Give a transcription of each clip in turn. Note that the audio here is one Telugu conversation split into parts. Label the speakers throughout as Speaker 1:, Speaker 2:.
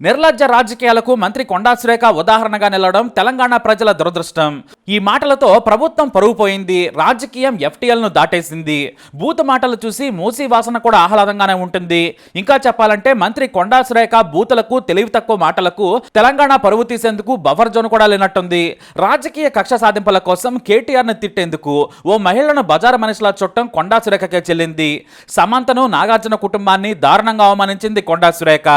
Speaker 1: నిర్లజ్జ రాజకీయాలకు మంత్రి కొండా సురేఖ ఉదాహరణగా నిలవడం తెలంగాణ ప్రజల దురదృష్టం. ఈ మాటలతో ప్రభుత్వం పరుగుపోయింది. రాజకీయం FTL ను దాటేసింది. బూతు మాటలు చూసి మూసి వాసన కూడా ఆహ్లాదంగానే ఉంటుంది. ఇంకా చెప్పాలంటే మంత్రి కొండా సురేఖ బూతులకు, తెలివి తక్కువ మాటలకు తెలంగాణ పరువు తీసేందుకు బఫర్ జోన్ కూడా లేనట్టుంది. రాజకీయ కక్ష సాధింపుల కోసం KTR ను తిట్టేందుకు ఓ మహిళను బజారు మనిషిలా చుట్టం కొండా సురేఖకే చెల్లింది. సమంతను, నాగార్జున కుటుంబాన్ని దారుణంగా అవమానించింది కొండా సురేఖ.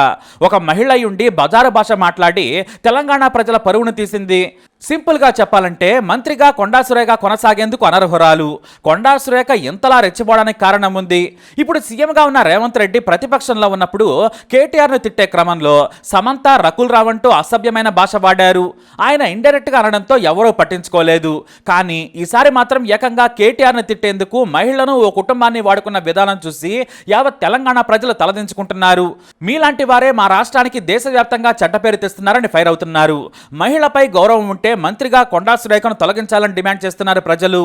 Speaker 1: ఒక మహిళ బజారు భాష మాట్లాడి తెలంగాణ ప్రజల పరువును తీసింది. సింపుల్ గా చెప్పాలంటే మంత్రిగా కొండా సురేఖ కొనసాగేందుకు అనర్హురాలు. కొండా సురేఖ ఎంతలా రెచ్చిపోవడానికి కారణం ఉంది. ఇప్పుడు సీఎంగా ఉన్న రేవంత్ రెడ్డి ప్రతిపక్షంలో ఉన్నప్పుడు KTR ను తిట్టే క్రమంలో సమంత, రకుల్ రావ్ అంటూ అసభ్యమైన భాష వాడారు. ఆయన ఇండైరెక్ట్ గా అనడంతో ఎవరూ పట్టించుకోలేదు. కానీ ఈసారి మాత్రం ఏకంగా KTR ను తిట్టేందుకు మహిళను, ఓ కుటుంబాన్ని వాడుకున్న విధానం చూసి యావత్ తెలంగాణ ప్రజలు తలదించుకుంటున్నారు. మీలాంటి వారే మా రాష్ట్రానికి దేశవ్యాప్తంగా చెడ్డ పేరు తెస్తున్నారని ఫైర్ అవుతున్నారు. మహిళపై గౌరవం ఉంటే మంత్రిగా కొండా సురేఖను తొలగించాలని డిమాండ్ చేస్తున్నారు ప్రజలు.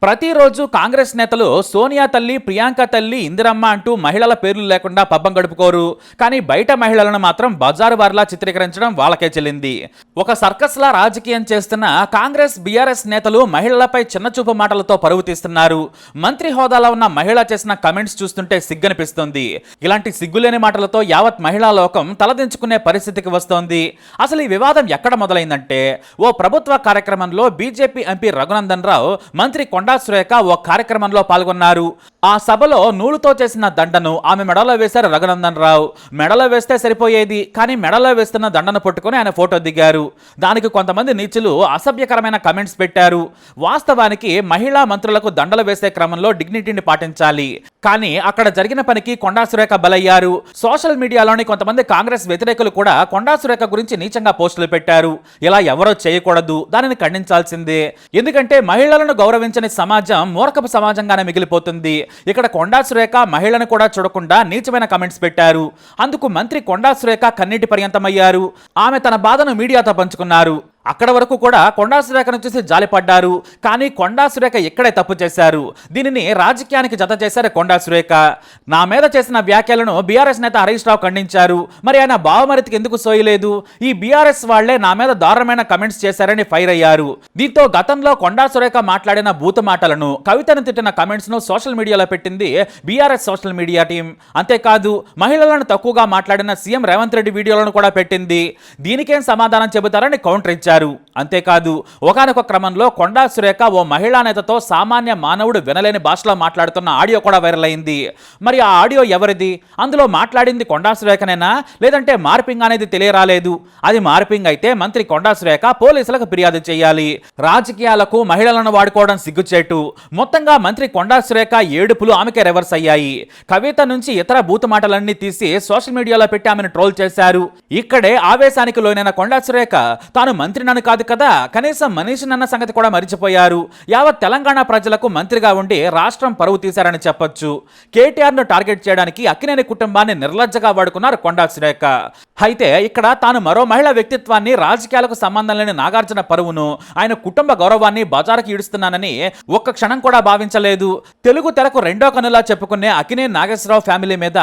Speaker 1: ప్రతిరోజు కాంగ్రెస్ నేతలు సోనియా తల్లి, ప్రియాంక తల్లి, ఇందిరమ్మ అంటూ మహిళల పేర్లు లేకుండా పబ్బం గడుపుకోరు. కానీ బయట మహిళలను మాత్రం బజారు వారిలా చిత్రీకరించడం వాళ్ళకే చెల్లింది. ఒక సర్కస్ లా రాజకీయం చేస్తున్న కాంగ్రెస్, BRS నేతలు మహిళలపై చిన్నచూపు మాటలతో పరువు తీస్తున్నారు. మంత్రి హోదాలో ఉన్న మహిళ చేసిన కమెంట్స్ చూస్తుంటే సిగ్గనిపిస్తుంది. ఇలాంటి సిగ్గులేని మాటలతో యావత్ మహిళా లోకం తలదించుకునే పరిస్థితికి వస్తోంది. అసలు ఈ వివాదం ఎక్కడ మొదలైందంటే ఓ ప్రభుత్వ కార్యక్రమంలో బీజేపీ ఎంపీ రఘునందన్ రావు, మంత్రి కొండా సురేఖ ఓ కార్యక్రమంలో పాల్గొన్నారు. ఆ సభలో నూలుతో చేసిన దండను ఆమె మెడలో వేశారు రఘునందన్ రావు. మెడలో వేస్తే సరిపోయేది, కానీ మెడలో వేస్తున్న దండను పట్టుకుని ఆయన ఫోటో దిగారు. దానికి కొంతమంది నీచులు అసభ్యకరమైన కమెంట్స్ పెట్టారు. వాస్తవానికి మహిళా మంత్రులకు దండలు వేసే క్రమంలో డిగ్నిటీని పాటించాలి. కానీ అక్కడ జరిగిన పనికి కొండా సురేఖ బలయ్యారు. సోషల్ మీడియాలోని కొంతమంది కాంగ్రెస్ వ్యతిరేకులు కూడా కొండా సురేఖ గురించి నీచంగా పోస్టులు పెట్టారు. ఇలా ఎవరో చేయకూడదు, దానిని ఖండించాల్సిందే. ఎందుకంటే మహిళలను గౌరవించని సమాజం మూర్ఖపు సమాజంగానే మిగిలిపోతుంది. ఇక్కడ కొండా సురేఖ మహిళను కూడా చూడకుండా నీచమైన కమెంట్స్ పెట్టారు. అందుకు మంత్రి కొండా సురేఖ కన్నీటి పర్యంతమయ్యారు. ఆమె తన బాధను మీడియాతో పంచుకున్నారు. అక్కడ వరకు కూడా కొండా సురేఖను చూసి జాలిపడ్డారు. కానీ కొండా సురేఖ ఇక్కడే తప్పు చేశారు. దీనిని రాజకీయానికి జత చేశారు కొండా సురేఖ. నా మీద చేసిన వ్యాఖ్యలను BRS నేత హరీష్ రావు ఖండించారు. మరి ఆయన బావమరితికి ఎందుకు సోయలేదు? ఈ BRS వాళ్లే నా మీద దారుణమైన కమెంట్స్ చేశారని ఫైర్ అయ్యారు. దీంతో గతంలో కొండా సురేఖ మాట్లాడిన బూతు మాటలను, కవితను తిట్టిన కమెంట్స్ ను సోషల్ మీడియాలో పెట్టింది BRS సోషల్ మీడియా టీం. అంతేకాదు మహిళలను తక్కువగా మాట్లాడిన సీఎం రేవంత్ రెడ్డి వీడియోలను కూడా పెట్టింది. దీనికేం సమాధానం చెబుతారని కౌంటర్ ఇచ్చారు. అంతేకాదు ఒకానొక క్రమంలో కొండా సురేఖ ఓ మహిళా నేతతో సామాన్య మానవుడు వినలేని భాషలో మాట్లాడుతున్న ఆడియో కూడా వైరల్ అయింది. మరి ఆ ఆడియో ఎవరిది? అందులో మాట్లాడింది కొండా సురేఖనేనా, లేదంటే మార్పింగ్ అనేది తెలియరాలేదు. అది మార్పింగ్ అయితే మంత్రి కొండా సురేఖ పోలీసులకు ఫిర్యాదు చేయాలి. రాజకీయాలకు మహిళలను వాడుకోవడం సిగ్గుచేటు. మొత్తంగా మంత్రి కొండా సురేఖ ఏడుపులు ఆమెకే రివర్స్ అయ్యాయి. కవిత నుంచి ఇతర బూతు మాటలన్నీ తీసి సోషల్ మీడియాలో పెట్టి ఆమెను ట్రోల్ చేశారు. ఇక్కడే ఆవేశానికి లోనైన కొండా సురేఖ తాను మంత్రి కాదు కదా, కనీసం మనిషినన్న సంగతి కూడా మరిచిపోయారు. యావత్ తెలంగాణ ప్రజలకు మంత్రిగా ఉండి రాష్ట్రం పరువు తీశారని చెప్పొచ్చు. KTR ను టార్గెట్ చేయడానికి అక్కినేని కుటుంబాన్ని నిర్లజ్జగా వాడుకున్నారు కొండా సురేఖ. అయితే ఇక్కడ తాను మరో మహిళ వ్యక్తిత్వాన్ని, రాజకీయాలకు సంబంధం లేని నాగార్జున పరువును, ఆయన కుటుంబ గౌరవాన్ని బజారుకి ఈడుస్తున్నానని ఒక్క క్షణం కూడా భావించలేదు. తెలుగు తెరకు రెండో కనులా చెప్పుకునే అక్కినేని నాగేశ్వరరావు ఫ్యామిలీ మీద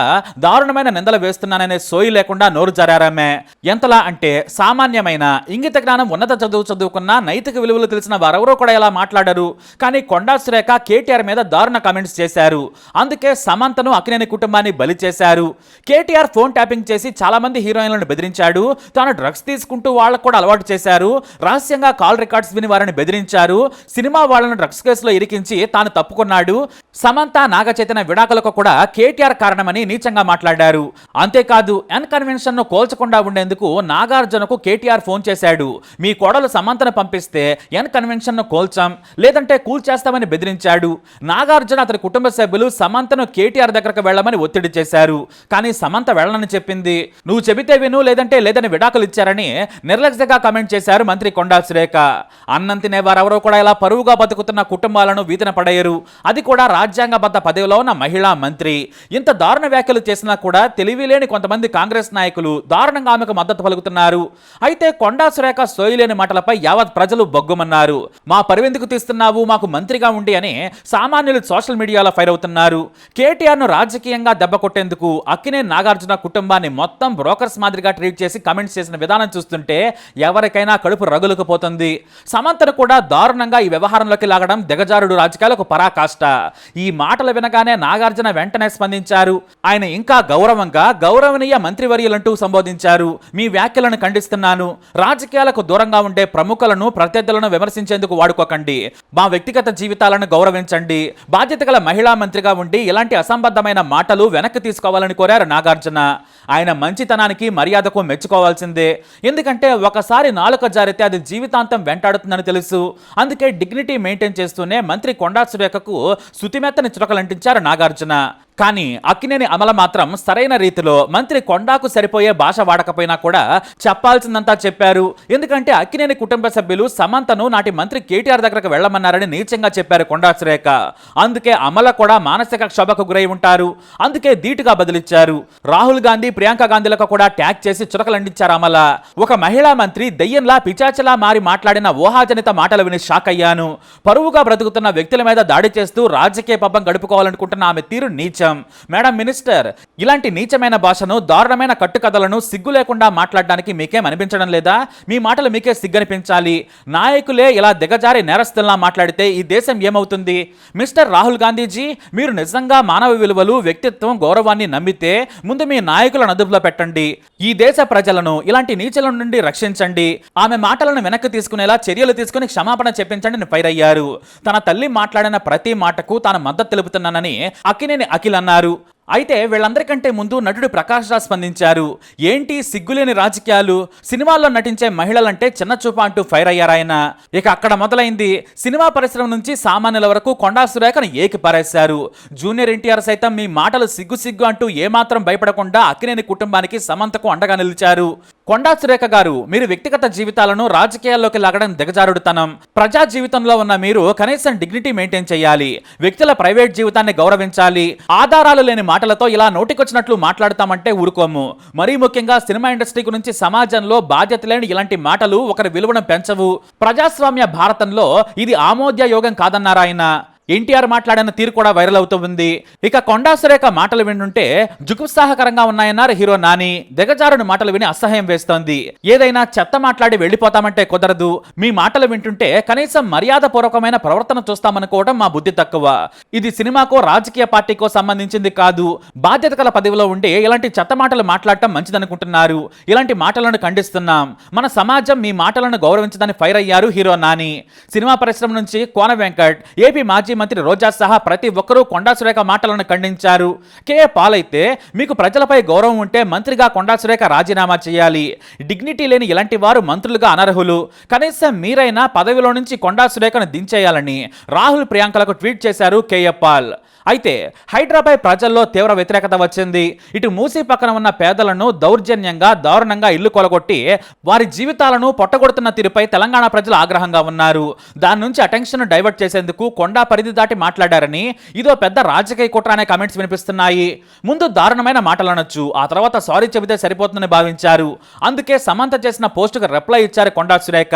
Speaker 1: దారుణమైన నిందలు వేస్తున్నాననే సోయి లేకుండా నోరు జారారామే. ఎంతలా అంటే సామాన్యమైన ఇంగిత జ్ఞానం, ఉన్నత చదువుకున్న నైతిక విలువలు తెలిసిన వారెవరూ కూడా ఇలా మాట్లాడారు. కానీ కొండా సురేఖ KTR మీద దారుణ కామెంట్స్ చేశారు. అందుకే సమంతను, అక్కినేని కుటుంబాన్ని బలి చేశారు. KTR ఫోన్ ట్యాపింగ్ చేసి చాలా మంది హీరోయిన్లను బెదిరించాడు. తాను డ్రగ్స్ తీసుకుంటూ వాళ్ళకు కూడా అలవాటు చేశారు. రహస్యంగా కాల్ రికార్డ్స్ విని వారిని బెదిరించారు. సినిమా వాళ్ళను డ్రగ్స్ కేసులో ఇరికించి తాను తప్పుకున్నాడు. సమంత, నాగ చైతన్య విడాకులకు కూడా KTR కారణమని నీచంగా మాట్లాడారు. అంతేకాదు ఎన్ కన్వెన్షన్ ను కోల్చకుండా ఉండేందుకు నాగార్జునకు KTR ఫోన్ చేశాడు. మీ కోడలు సమంతను పంపిస్తే ఎన్ కన్వెన్షన్ ను కోల్చాం, లేదంటే కూల్చేస్తామని బెదిరించాడు. నాగార్జున, అతని కుటుంబ సభ్యులు సమంతను KTR దగ్గరకు వెళ్లమని ఒత్తిడి చేశారు. కానీ సమంత వెళ్ళనని చెప్పింది. నువ్వు చెబితే విను, లేదంటే లేదని విడాకులు ఇచ్చారని నిర్లక్ష్యంగా కమెంట్ చేశారు మంత్రి కొండా సురేఖ. అన్నం తినే వారెవరో కూడా ఇలా పరువుగా బతుకుతున్న కుటుంబాలను వీధిన పడేయరు. అది కూడా రాజ్యాంగబద్ధ పదవిలో ఉన్న మహిళా మంత్రి. ఇంత దారుణ వ్యాఖ్యలు చేసినా కూడా తెలివి లేని కొంతమంది కాంగ్రెస్ నాయకులు దారుణంగా ఆమెకు మద్దతు పలుకుతున్నారు. అయితే కొండా సురేఖ సోయి లేని మాట మాటలపై యావత్ ప్రజలు బొగ్గుమన్నారు. మా పరువెందుకు తీస్తున్నావు, మాకు మంత్రిగా ఉండి అని సామాన్యులు సోషల్ మీడియాలో ఫైర్ అవుతున్నారు. కేటీఆర్ ను రాజకీయంగా దెబ్బ కొట్టేందుకు అక్కినేని నాగార్జున కుటుంబాన్ని మొత్తం బ్రోకర్స్ మాదిరిగా ట్రీట్ చేసి కమెంట్స్ చేసిన విధానం చూస్తుంటే ఎవరికైనా కడుపు రగులుకుపోతుంది. సమంతను కూడా దారుణంగా ఈ వ్యవహారంలోకి లాగడం దిగజారుడు రాజకీయాలకు పరాకాష్ట. ఈ మాటలు వినగానే నాగార్జున వెంటనే స్పందించారు. ఆయన ఇంకా గౌరవంగా గౌరవనీయ మంత్రివర్యులంటూ సంబోధించారు. మీ వ్యాఖ్యలను ఖండిస్తున్నాను. రాజకీయాలకు దూరంగా ఉండే ప్రముఖులను ప్రత్యర్థులను విమర్శించేందుకు వాడుకోకండి. మా వ్యక్తిగత జీవితాలను గౌరవించండి. బాధ్యత గల మహిళా మంత్రిగా ఉండి ఇలాంటి అసంబద్ధమైన మాటలు వెనక్కి తీసుకోవాలని కోరారు నాగార్జున. ఆయన మంచితనానికి మర్యాదకు మెచ్చుకోవాల్సిందే. ఎందుకంటే ఒకసారి నాలుక జారితే అది జీవితాంతం వెంటాడుతుందని తెలుసు. అందుకే డిగ్నిటీ మెయింటైన్ చేస్తూనే మంత్రి కొండా సురేఖకు శృతిమెత్తని చురకలంటించారు నాగార్జున. కానీ అక్కినేని అమల మాత్రం సరైన రీతిలో మంత్రి కొండాకు సరిపోయే భాష వాడకపోయినా కూడా చెప్పాల్సిందంతా చెప్పారు. ఎందుకంటే అక్కినేని కుటుంబ సభ్యులు సమంతను నాటి మంత్రి కేటీఆర్ దగ్గరకు వెళ్లమన్నారని నీచంగా చెప్పారు కొండా సురేఖ. అందుకే అమల కూడా మానసిక క్షోభకు గురై ఉంటారు. అందుకే ధీటుగా బదిలిచ్చారు. రాహుల్ గాంధీ, ప్రియాంక గాంధీలకు కూడా ట్యాగ్ చేసి చురకలండించారు అమల. ఒక మహిళా మంత్రి దెయ్యంలా పిచాచలా మారి మాట్లాడిన ఊహాజనిత మాటలు విని షాక్ అయ్యాను. పరువుగా బ్రతుకుతున్న వ్యక్తుల మీద దాడి చేస్తూ రాజకీయ పబ్బం గడుపుకోవాలనుకుంటున్న ఆమె తీరు నీచం. మేడం మినిస్టర్, ఇలాంటి నీచమైన భాషను, దారుణమైన కట్టుకథలను సిగ్గు లేకుండా మాట్లాడడానికి మీకేం అనిపించడం లేదా? మీ మాటలు మీకే సిగ్గనిపించాలి. నాయకులే ఇలా దిగజారి నేరస్తుల్లా మాట్లాడితే ఈ దేశం ఏమవుతుంది? మిస్టర్ రాహుల్ గాంధీజీ, మీరు నిజంగా మానవ విలువలు, వ్యక్తిత్వం, గౌరవాన్ని నమ్మితే ముందు మీ నాయకులను అదుపులో పెట్టండి. ఈ దేశ ప్రజలను ఇలాంటి నీచల నుండి రక్షించండి. ఆమె మాటలను వెనక్కి తీసుకునేలా చర్యలు తీసుకుని క్షమాపణ చెప్పించండి ఫైర్ అయ్యారు. తన తల్లి మాట్లాడిన ప్రతి మాటకు తాను మద్దతు తెలుపుతున్నానని అక్కినేని అఖిల్ అన్నారు. అయితే వీళ్ళందరికంటే ముందు నటుడు ప్రకాష్ రాజ్ స్పందించారు. ఏంటి సిగ్గులేని రాజకీయాలు, సినిమాల్లో నటించే మహిళలంటే చిన్న చూప అంటూ ఫైర్ అయ్యారాయన. ఇక అక్కడ మొదలైంది. సినిమా పరిశ్రమ నుంచి సామాన్యుల వరకు కొండా సురేఖను ఏకి పారేశారు. జూనియర్ ఎన్టీఆర్ సైతం మీ మాటలు సిగ్గు సిగ్గు అంటూ ఏమాత్రం భయపడకుండా అక్కినేని కుటుంబానికి, సమంతకు అండగా నిలిచారు. కొండా సురేఖ గారు, మీరు వ్యక్తిగత జీవితాలను రాజకీయాల్లోకి లాగడం దిగజారుడుతనం. ప్రజా జీవితంలో ఉన్న మీరు కనీసం డిగ్నిటీ మెయింటైన్ చేయాలి. వ్యక్తుల ప్రైవేట్ జీవితాన్ని గౌరవించాలి. ఆధారాలు లేని మాటలతో ఇలా నోటికొచ్చినట్లు మాట్లాడతామంటే ఊరుకోము. మరీ ముఖ్యంగా సినిమా ఇండస్ట్రీ గురించి సమాజంలో బాధ్యత లేని ఇలాంటి మాటలు ఒకరి విలువను పెంచవు. ప్రజాస్వామ్య భారతంలో ఇది ఆమోద్యయోగం కాదన్నారాయన. ఎన్టీఆర్ మాట్లాడిన తీరు కూడా వైరల్ అవుతుంది. ఇక కొండా సురేఖ మాటలు వింటుంటే జుగుప్సాహకరంగా ఉన్నాయన్నారు హీరో నాని. దిగజారుని మాటలు విని అసహ్యం వేస్తోంది. ఏదైనా చెత్త మాట్లాడి వెళ్ళిపోతామంటే కుదరదు. మీ మాటలు వింటుంటే కనీసం మర్యాదపూర్వకమైన ప్రవర్తన చూస్తామనుకోవడం మా బుద్ధి తక్కువ. ఇది సినిమాకో రాజకీయ పార్టీకో సంబంధించింది కాదు. బాధ్యత గల పదవిలో ఉండి ఇలాంటి చెత్త మాటలు మాట్లాడటం మంచిదనుకుంటున్నారు. ఇలాంటి మాటలను ఖండిస్తున్నాం. మన సమాజం మీ మాటలను గౌరవించదని ఫైర్ అయ్యారు హీరో నాని. సినిమా పరిశ్రమ నుంచి కోన వెంకట్, ఏపీ మాజీ మంత్రి రోజా సహా ప్రతి ఒక్కరూ కొండా సురేఖ మాటలను ఖండించారు. కేఏ పాల్ అయితే, మీకు ప్రజలపై గౌరవం ఉంటే మంత్రిగా కొండా సురేఖ రాజీనామా చేయాలి. డిగ్నిటీ లేని ఇలాంటి వారు మంత్రులుగా అనర్హులు. కనీసం మీరైనా పదవిలో నుంచి కొండా సురేఖను దించేయాలని రాహుల్, ప్రియాంకలకు ట్వీట్ చేశారు కేఏ పాల్. అయితే హైడ్రాపై ప్రజల్లో తీవ్ర వ్యతిరేకత వచ్చింది. ఇటు మూసీ పక్కన ఉన్న పేదలను దౌర్జన్యంగా, దారుణంగా ఇల్లు కొలగొట్టి వారి జీవితాలను పొట్టగొడుతున్న తీరుపై తెలంగాణ ప్రజలు ఆగ్రహంగా ఉన్నారు. దాని నుంచి అటెన్షన్ డైవర్ట్ చేసేందుకు కొండా పరిధి దాటి మాట్లాడారని, ఇదో పెద్ద రాజకీయ కుట్ర అనే కామెంట్స్ వినిపిస్తున్నాయి. ముందు దారుణమైన మాటలనొచ్చు, ఆ తర్వాత సారీ చెబితే సరిపోతుందని భావించారు. అందుకే సమంత చేసిన పోస్టుకు రిప్లై ఇచ్చారు కొండా సురేఖ.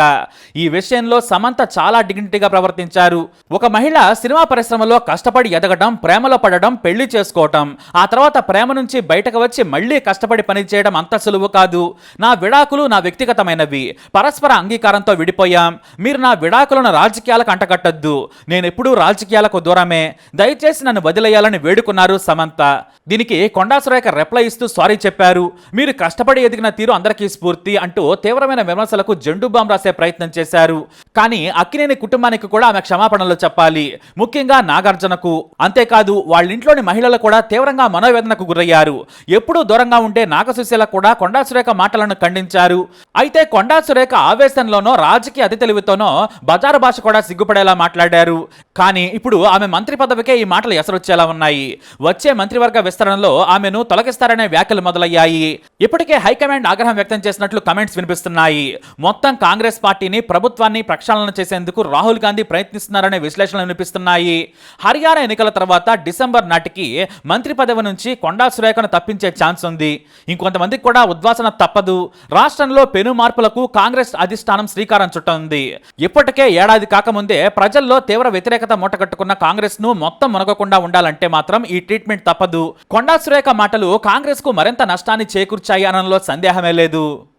Speaker 1: ఈ విషయంలో సమంత చాలా డిగ్నిటీగా ప్రవర్తించారు. ఒక మహిళ సినిమా పరిశ్రమలో కష్టపడి ఎదగడం, ప్రేమలో పడడం, పెళ్లి చేసుకోవటం, ఆ తర్వాత ప్రేమ నుంచి బయటకు వచ్చి మళ్లీ కష్టపడి పని చేయడం అంత సులువు కాదు. నా విడాకులు నా వ్యక్తిగతమైనవి. పరస్పర అంగీకారంతో విడిపోయాం. మీరు నా విడాకులను రాజకీయాలకు అంటగట్టద్దు. నేనెప్పుడూ రాజకీయాలకు దూరమే. దయచేసి నన్ను వదిలేయాలని వేడుకున్నారు సమంత. దీనికి కొండా సురేఖ రిప్లై ఇస్తూ సారీ చెప్పారు. మీరు కష్టపడి ఎదిగిన తీరు అందరికీ స్ఫూర్తి అంటూ తీవ్రమైన విమర్శలకు జెండు బాంబు రాసే ప్రయత్నం చేశారు. కానీ అక్కినేని కుటుంబానికి కూడా ఆమె క్షమాపణలు చెప్పాలి. ముఖ్యంగా నాగార్జునకు. అంతేకాదు వాళ్ళ ఇంట్లోని మహిళలు కూడా తీవ్రంగా మనోవేదనకు గురయ్యారు. ఎప్పుడూ దూరంగా ఉండే నాగసుశీల కూడా కొండా సురేఖ మాటలను ఖండించారు. అయితే కొండా సురేఖ ఆవేశంలోనో రాజకీయ అతి తెలివితోనో బజారు భాష కూడా సిగ్గుపడేలా మాట్లాడారు. కానీ ఇప్పుడు ఆమె మంత్రి పదవికే ఈ మాటలు ఎసరొచ్చేలా ఉన్నాయి. వచ్చే మంత్రివర్గ విస్తరణలో ఆమెను తొలగిస్తారనే వ్యాఖ్యలు మొదలయ్యాయి. ఇప్పటికే హైకమాండ్ ఆగ్రహం వ్యక్తం చేసినట్లు కమెంట్స్ వినిపిస్తున్నాయి. మొత్తం కాంగ్రెస్ పార్టీని, ప్రభుత్వాన్ని ప్రక్షాళన చేసేందుకు రాహుల్ గాంధీ ప్రయత్నిస్తున్నారనే విశ్లేషణలు వినిపిస్తున్నాయి. హర్యానా ఎన్నికల తర్వాత డిసెంబర్ నాటికి మంత్రి పదవి నుంచి కొండా సురేఖను తప్పించే ఛాన్స్ ఉంది. ఇంకొంతమందికి కూడా ఉద్వాసన తప్పదు. రాష్ట్రంలో పెను మార్పులకు కాంగ్రెస్ అధిష్టానం శ్రీకారం చుట్టనుంది. ఇప్పటికే ఏడాది కాకముందే ప్రజల్లో తీవ్ర వ్యతిరేకత మూటగట్టుకున్న కాంగ్రెస్ ను మొత్తం మునగకుండా ఉండాలంటే మాత్రం ఈ ట్రీట్మెంట్ తప్పదు. కొండా సురేఖ మాటలు కాంగ్రెస్ కు మరింత నష్టాన్ని చేకూర్చాయి అనడంలో సందేహమే లేదు.